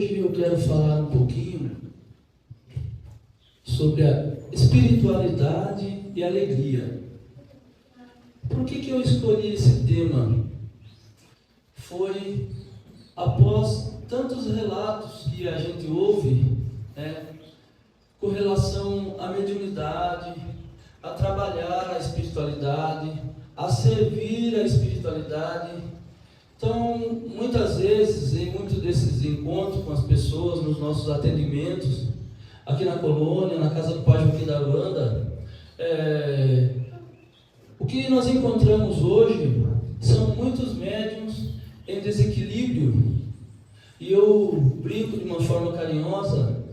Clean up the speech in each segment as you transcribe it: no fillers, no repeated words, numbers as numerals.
Hoje eu quero falar um pouquinho sobre a espiritualidade e alegria. Por que eu escolhi esse tema? Foi após tantos relatos que a gente ouve, com relação à mediunidade, a trabalhar a espiritualidade, a servir a espiritualidade. Então, muitas vezes, em muitos desses encontros com as pessoas, nos nossos atendimentos, aqui na colônia, na casa do Pai Joaquim da Luanda, o que nós encontramos hoje são muitos médiuns em desequilíbrio, e eu brinco de uma forma carinhosa,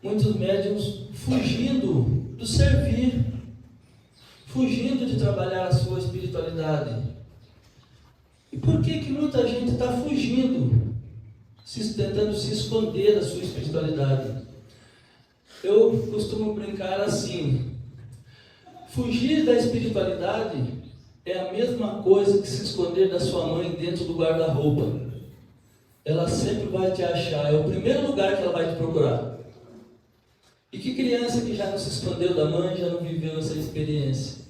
muitos médiuns fugindo do servir, fugindo de trabalhar a sua espiritualidade. E por que muita gente está fugindo, tentando se esconder da sua espiritualidade? Eu costumo brincar assim: fugir da espiritualidade é a mesma coisa que se esconder da sua mãe dentro do guarda-roupa. Ela sempre vai te achar, é o primeiro lugar que ela vai te procurar. E que criança que já não se escondeu da mãe, já não viveu essa experiência?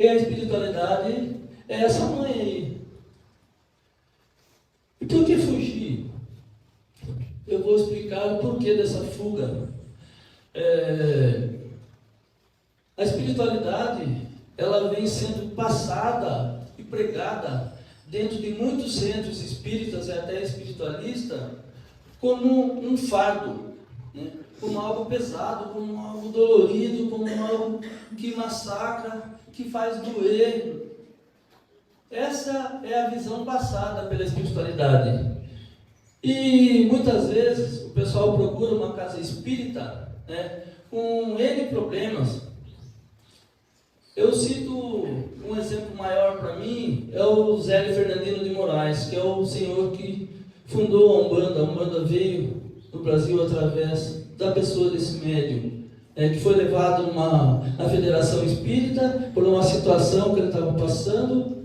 E a espiritualidade é essa mãe aí. E por que fugir? Eu vou explicar o porquê dessa fuga. A espiritualidade, ela vem sendo passada e pregada dentro de muitos centros espíritas e até espiritualistas como um fardo, né? Como algo pesado, como algo dolorido, como algo que massacra, que faz doer. Essa é a visão passada pela espiritualidade. E muitas vezes o pessoal procura uma casa espírita, com N problemas. Eu cito um exemplo maior para mim, é o Zélio Fernandino de Moraes, que é o senhor que fundou a Umbanda. A Umbanda veio no Brasil através da pessoa desse médium, que foi levado na Federação Espírita por uma situação que ele estava passando,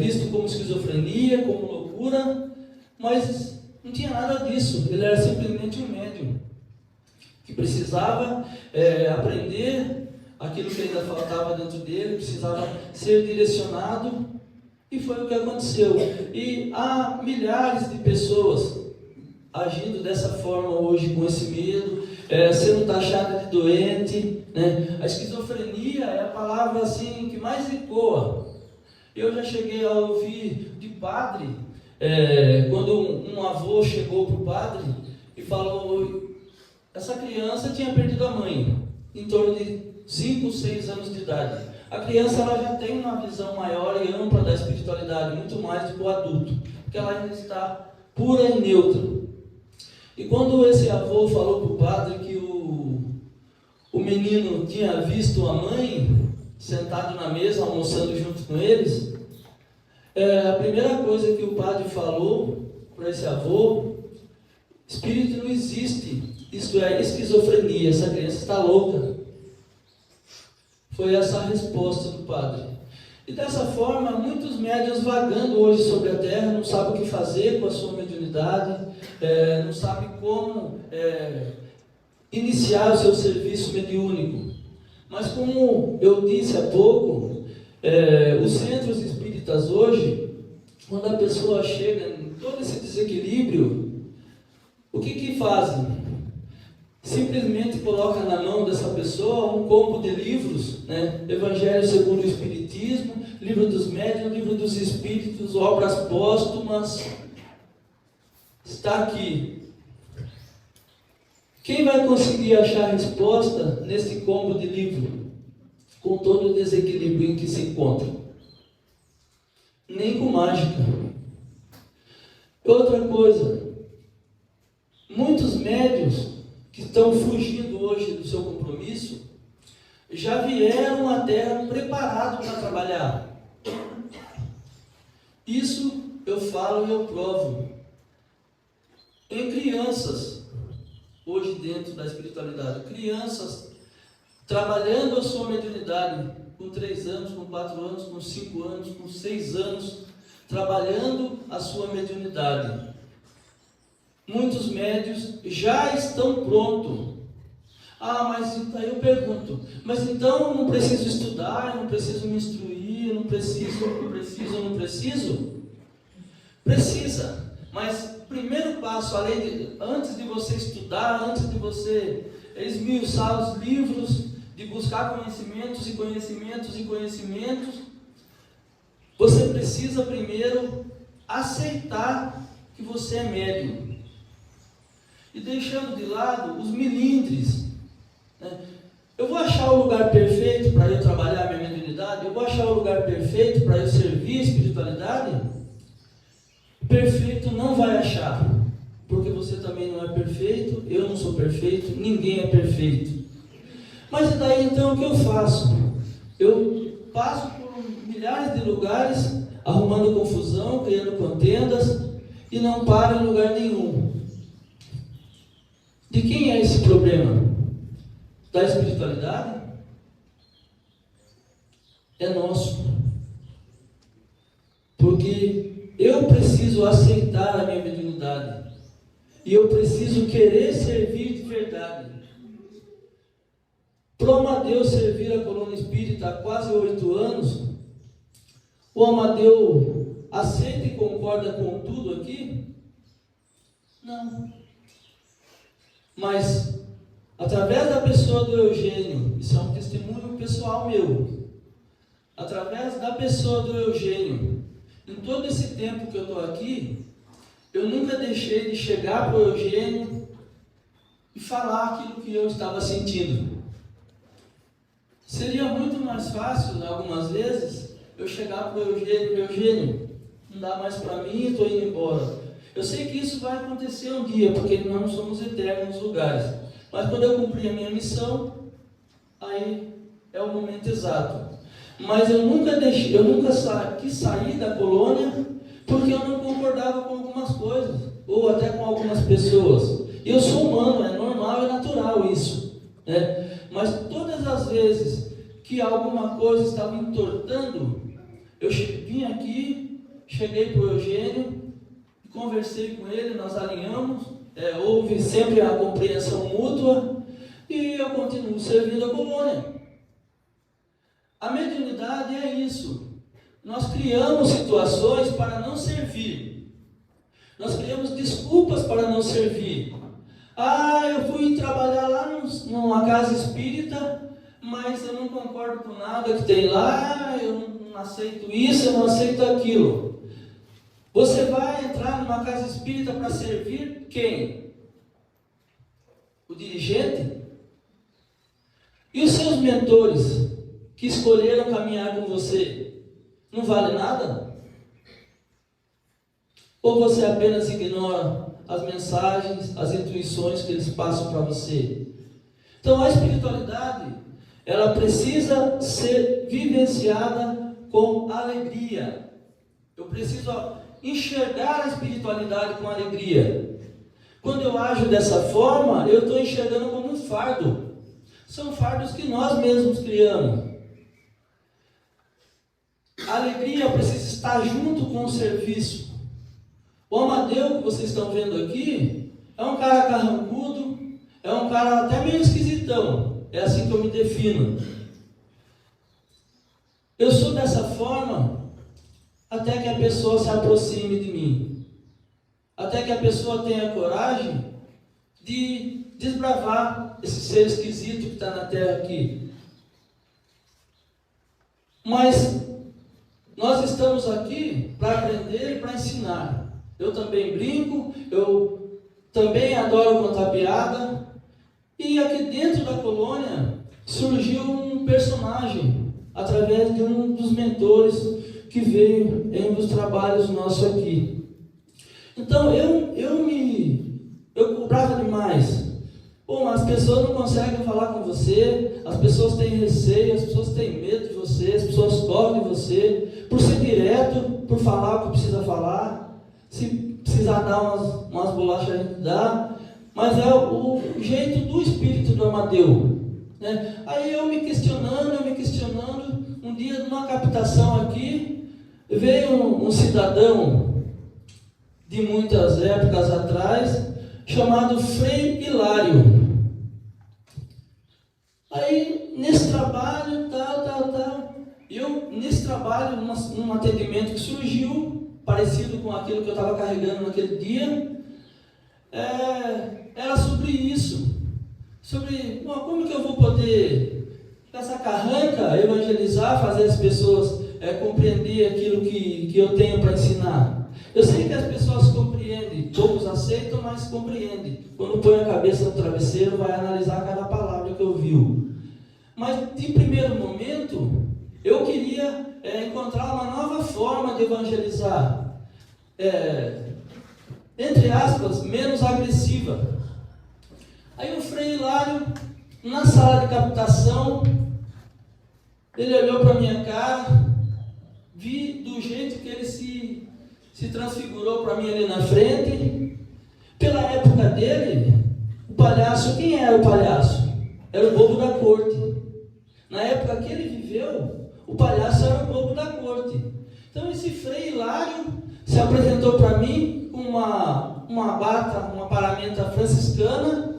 visto como esquizofrenia, como loucura, mas não tinha nada disso. Ele era simplesmente um médium que precisava aprender aquilo que ainda faltava dentro dele, precisava ser direcionado, e foi o que aconteceu. E há milhares de pessoas agindo dessa forma hoje, com esse medo, sendo taxada de doente, né? A esquizofrenia é a palavra assim que mais ecoa. Eu já cheguei a ouvir de padre, quando um avô chegou para o padre e falou: essa criança tinha perdido a mãe, em torno de 5, 6 anos de idade. A criança ela já tem uma visão maior e ampla da espiritualidade, muito mais do que o adulto, porque ela ainda está pura e neutra. E quando esse avô falou para o padre que o menino tinha visto a mãe sentado na mesa, almoçando junto com eles, a primeira coisa que o padre falou para esse avô: espírito não existe, isso é esquizofrenia, essa criança está louca. Foi essa a resposta do padre. E dessa forma, muitos médiuns vagando hoje sobre a terra, não sabem o que fazer com a sua mediunidade, não sabem como iniciar o seu serviço mediúnico. Mas como eu disse há pouco, os centros espíritas hoje, quando a pessoa chega em todo esse desequilíbrio, o que fazem? Simplesmente coloca na mão dessa pessoa um combo de livros, Evangelho segundo o Espiritismo, Livro dos Médiuns, Livro dos Espíritos, obras póstumas. Está aqui. Quem vai conseguir achar a resposta nesse combo de livro, com todo o desequilíbrio em que se encontra? Nem com mágica. Outra coisa, muitos médiuns que estão fugindo hoje do seu compromisso, já vieram à Terra preparados para trabalhar. Isso eu falo e eu provo. Em crianças, hoje dentro da espiritualidade, crianças trabalhando a sua mediunidade com 3 anos, com 4 anos, com 5 anos, com 6 anos, trabalhando a sua mediunidade. muitos médios já estão prontos. Mas aí eu pergunto, mas então eu não preciso estudar, eu não preciso me instruir, eu não preciso? Precisa, mas o primeiro passo, antes de você estudar, antes de você esmiuçar os livros, de buscar conhecimentos, você precisa primeiro aceitar que você é médium. E deixando de lado os milindres. Eu vou achar o lugar perfeito para eu trabalhar a minha mediunidade? Eu vou achar o lugar perfeito para eu servir a espiritualidade? Perfeito não vai achar, porque você também não é perfeito, eu não sou perfeito, ninguém é perfeito. Mas daí então o que eu faço? Eu passo por milhares de lugares, arrumando confusão, criando contendas, e não paro em lugar nenhum. De quem é esse problema? Da espiritualidade? É nosso. Porque eu preciso aceitar a minha mediunidade. E eu preciso querer servir de verdade. Para o Amadeu servir a colônia espírita há quase 8 anos, o Amadeu aceita e concorda com tudo aqui? Não. Mas, através da pessoa do Eugênio, isso é um testemunho pessoal meu, através da pessoa do Eugênio, em todo esse tempo que eu estou aqui, eu nunca deixei de chegar para o Eugênio e falar aquilo que eu estava sentindo. Seria muito mais fácil, algumas vezes, eu chegar para o Eugênio, não dá mais para mim, estou indo embora. Eu sei que isso vai acontecer um dia, porque nós não somos eternos nos lugares. Mas quando eu cumprir a minha missão, aí é o momento exato. Mas eu nunca quis sair da colônia, porque eu não concordava com algumas coisas, ou até com algumas pessoas. Eu sou humano, é normal, é natural isso, né? Mas todas as vezes que alguma coisa estava entortando, eu vim aqui, cheguei para o Eugênio, conversei com ele, nós alinhamos, houve sempre a compreensão mútua, e eu continuo servindo a colônia. A mediunidade é isso. Nós criamos situações para não servir. Nós criamos desculpas para não servir. Eu fui trabalhar lá numa casa espírita, mas eu não concordo com nada que tem lá, eu não aceito isso, eu não aceito aquilo. Você vai entrar numa casa espírita para servir quem? O dirigente? E os seus mentores que escolheram caminhar com você? Não vale nada? Ou você apenas ignora as mensagens, as intuições que eles passam para você? Então a espiritualidade, ela precisa ser vivenciada com alegria. Eu preciso enxergar a espiritualidade com alegria. Quando eu ajo dessa forma, eu estou enxergando como um fardo. São fardos que nós mesmos criamos. A alegria precisa estar junto com o serviço. O Amadeu que vocês estão vendo aqui é um cara carrancudo, é um cara até meio esquisitão. É assim que eu me defino. Eu sou dessa forma até que a pessoa se aproxime de mim. Até que a pessoa tenha coragem de desbravar esse ser esquisito que está na terra aqui. Mas nós estamos aqui para aprender e para ensinar. Eu também brinco, eu também adoro contar piada. E aqui dentro da colônia surgiu um personagem, através de um dos mentores que veio em um dos trabalhos nossos aqui. Então eu cobrava demais. As pessoas não conseguem falar com você, as pessoas têm receio, as pessoas têm medo de você, as pessoas correm de você, por ser direto, por falar o que precisa falar. Se precisar dar umas bolachas, a gente dá. Mas é o jeito do espírito do Amadeu, né? Aí eu me questionando, um dia numa captação aqui, veio um cidadão de muitas épocas atrás, chamado Frei Hilário. Aí, nesse trabalho, nesse trabalho, num atendimento que surgiu, parecido com aquilo que eu estava carregando naquele dia, era sobre isso, sobre como que eu vou poder, nessa carranca, evangelizar, fazer as pessoas compreender aquilo que eu tenho para ensinar. Eu sei que as pessoas compreendem, poucos aceitam, mas compreendem. Quando põe a cabeça no travesseiro, vai analisar cada palavra que ouviu. Mas, de primeiro momento, eu queria encontrar uma nova forma de evangelizar, entre aspas, menos agressiva. Aí o Frei Hilário, na sala de captação, ele olhou para a minha cara, vi do jeito que ele se transfigurou para mim ali na frente. Pela época dele, o palhaço, quem era o palhaço? Era o bobo da corte. Na época que ele viveu, o palhaço era o bobo da corte. Então esse Frei Hilário se apresentou para mim com uma bata, uma paramenta franciscana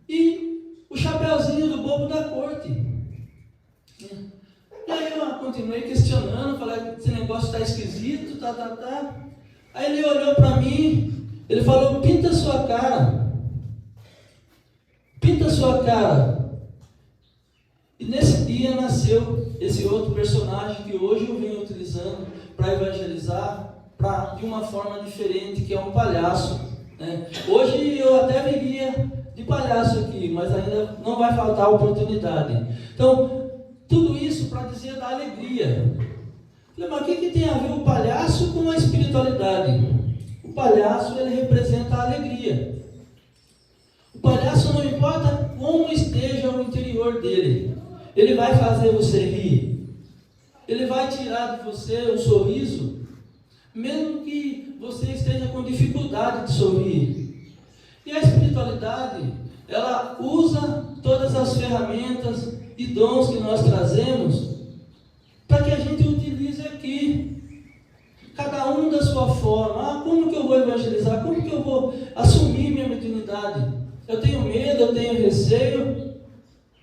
e o chapeuzinho do bobo da corte. E aí eu continuei questionando, falei, esse negócio está esquisito, Aí ele olhou para mim, ele falou, pinta a sua cara. Pinta a sua cara. E nesse dia nasceu esse outro personagem que hoje eu venho utilizando para evangelizar de uma forma diferente, que é um palhaço. Né? Hoje eu até viria de palhaço aqui, mas ainda não vai faltar oportunidade. Então, tudo isso para dizer da alegria. Falei, mas o que tem a ver o palhaço com a espiritualidade? O palhaço, ele representa a alegria. O palhaço, não importa como esteja o interior dele, ele vai fazer você rir. Ele vai tirar de você um sorriso, mesmo que você esteja com dificuldade de sorrir. E a espiritualidade, ela usa todas as ferramentas e dons que nós trazemos para que a gente utilize aqui, cada um da sua forma. Como que eu vou evangelizar? Como que eu vou assumir minha mediunidade? Eu tenho medo, eu tenho receio,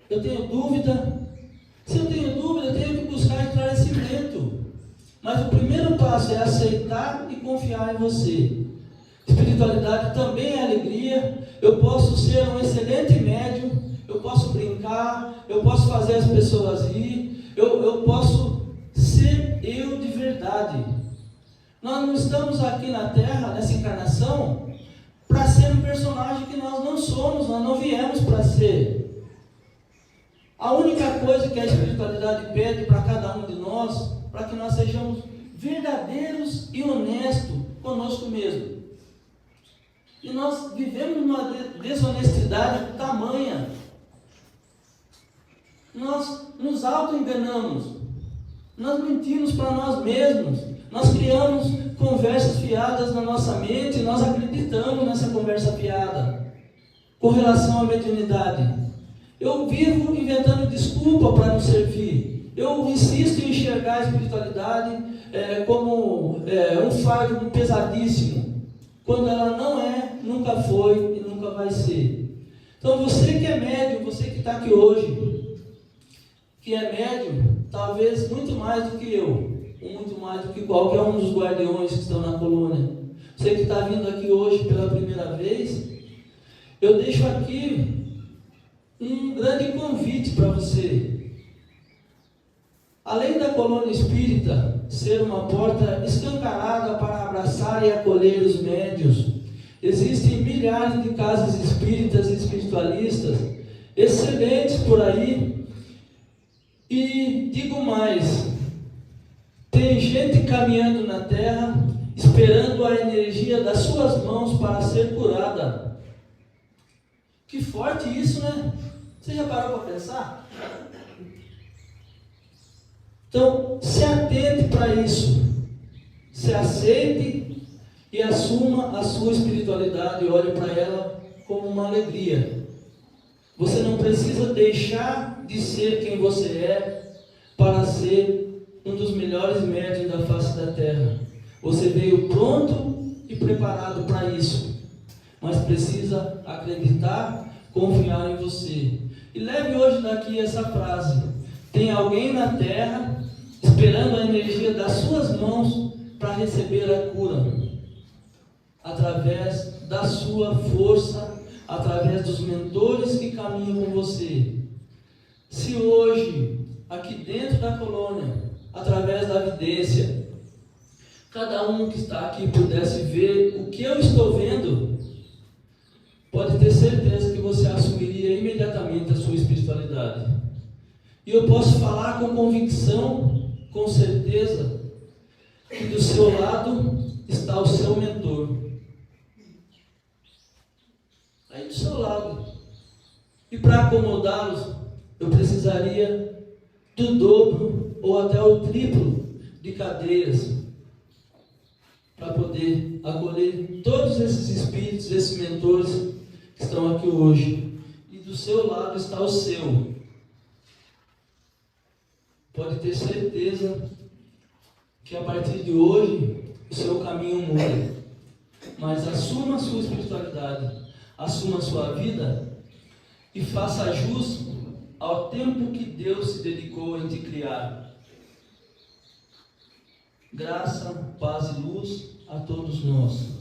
eu tenho dúvida. Se eu tenho dúvida, eu tenho que buscar esclarecimento. Mas o primeiro passo é aceitar e confiar em você. Espiritualidade também é alegria. Eu posso ser um excelente médium, eu posso brincar, eu posso fazer as pessoas rir, eu posso ser eu de verdade. Nós não estamos aqui na Terra, nessa encarnação, para ser um personagem que nós não somos, nós não viemos para ser. A única coisa que a espiritualidade pede para cada um de nós, para que nós sejamos verdadeiros e honestos conosco mesmo. E nós vivemos uma desonestidade tamanha. Nós nos auto-enganamos. Nós mentimos para nós mesmos. Nós criamos conversas fiadas na nossa mente e nós acreditamos nessa conversa fiada com relação à mediunidade. Eu vivo inventando desculpa para não servir. Eu insisto em enxergar a espiritualidade como um fardo pesadíssimo, quando ela não é, nunca foi e nunca vai ser. Então você que é médium, você que está aqui hoje, que é médium, talvez muito mais do que eu, muito mais do que qualquer um dos guardiões que estão na colônia. Você que está vindo aqui hoje pela primeira vez, eu deixo aqui um grande convite para você. Além da colônia espírita ser uma porta escancarada para abraçar e acolher os médios, existem milhares de casas espíritas e espiritualistas excelentes por aí. E digo mais, tem gente caminhando na terra, esperando a energia das suas mãos para ser curada. Que forte isso, né? Você já parou para pensar? Então, se atente para isso. Se aceite e assuma a sua espiritualidade e olhe para ela como uma alegria. Você não precisa deixar de ser quem você é para ser um dos melhores médiuns da face da terra. Você veio pronto e preparado para isso. mas precisa acreditar, confiar em você. E leve hoje daqui essa frase: tem alguém na terra esperando a energia das suas mãos para receber a cura, através da sua força, através dos mentores que caminham com você. Se hoje, aqui dentro da colônia, através da vidência, cada um que está aqui pudesse ver o que eu estou vendo, pode ter certeza que você assumiria imediatamente a sua espiritualidade. E eu posso falar com convicção, com certeza, que do seu lado está o seu mentor. Aí do seu lado. E para acomodá-los, eu precisaria do dobro ou até o triplo de cadeiras para poder acolher todos esses espíritos, esses mentores que estão aqui hoje. E do seu lado está o seu. Pode ter certeza que a partir de hoje o seu caminho muda. Mas assuma a sua espiritualidade, assuma a sua vida e faça jus ao tempo que Deus se dedicou em te criar. Graça, paz e luz a todos nós.